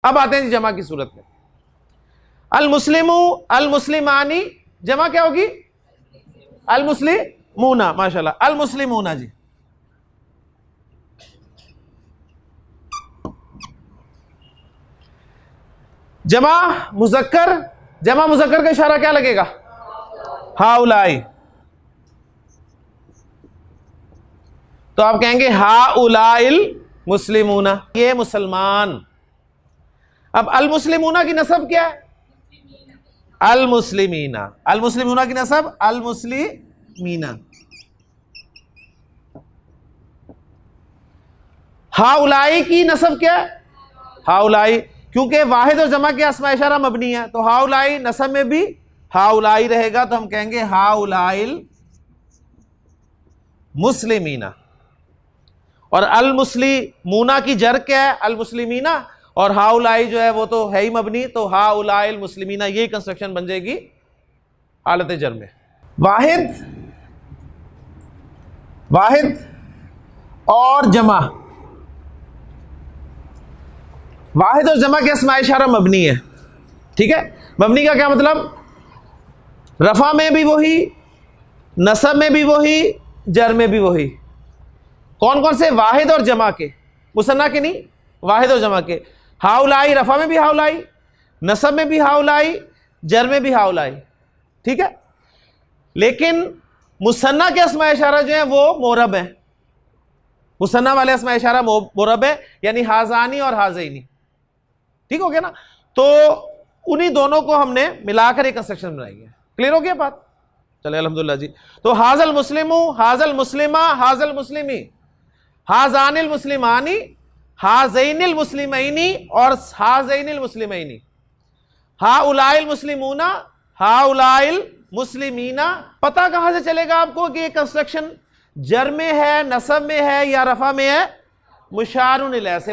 अब आते हैं जी जमा की सूरत में। अल मुस्लिमू अल मुस्लिमानी, जमा क्या होगी? अल मुस्लिमूना, माशाल्लाह, अल मुस्लिमूना जी। जमा मुजक्कर का इशारा क्या लगेगा? हाउलाई। तो आप कहेंगे हाउलाइल मुस्लिमूना, ये मुसलमान। अब अल मुस्लिमूना की नसब क्या है? अल मुस्लिमीना। अल मुस्लिमूना की नसब अल मुस्लिमीना। हाउलाई की नसब क्या है? हाउलाई, क्योंकि वाहिद और जमा के अस्मा इशारा मबनी है, तो हाउलाई नसब में भी हाउलाई रहेगा, तो हम कहेंगे हाउलाइल मुस्लिमीना। और अल मुस्लिमूना की जर क्या है? अल मुस्लिमीना, और हाउलाई जो है वो तो है ही मबनी, तो हाउलाइल मुस्लिमीना, यही कंस्ट्रक्शन बन जाएगी हालत जर में। वाहिद और जमा, वाहिद और जमा के अस्मा इशारा मबनी है, ठीक है। मबनी का क्या मतलब? रफा में भी वही, नसब में भी वही, जर में भी वही। कौन कौन से? वाहिद और जमा के, मुसन्ना के नहीं, वाहिद और जमा के। हाउलाई, रफा में भी हाउलाई, नसब में भी हाउलाई, जर में भी हाउलाई, ठीक है। लेकिन मुसन्ना के अस्मा इशारा जो है वो मोरब है, मुसन्ना वाले अस्मा इशारा मोरब है, यानी हाजानी और हाजैनी, ठीक हो गया ना। तो उन्हीं दोनों को हमने मिलाकर एक कंस्ट्रक्शन बनाई है। क्लियर हो गया बात? चले अल्हम्दुलिल्लाह जी। तो हाजल मुस्लिमू, हाजल मुस्लिमा, हाजल मुस्लिमी, हाजानिल मुस्लिमानी, हाजैनिल मुस्लिमैनी और हाजैनिल मुस्लिमैनी, हाउलाइल मुस्लिमूना, हाउलाइल मुस्लिमीना। पता कहां से चलेगा आपको कि ये कंस्ट्रक्शन जर में है, नसब में है या रफा में है? मुशारुन इलैह से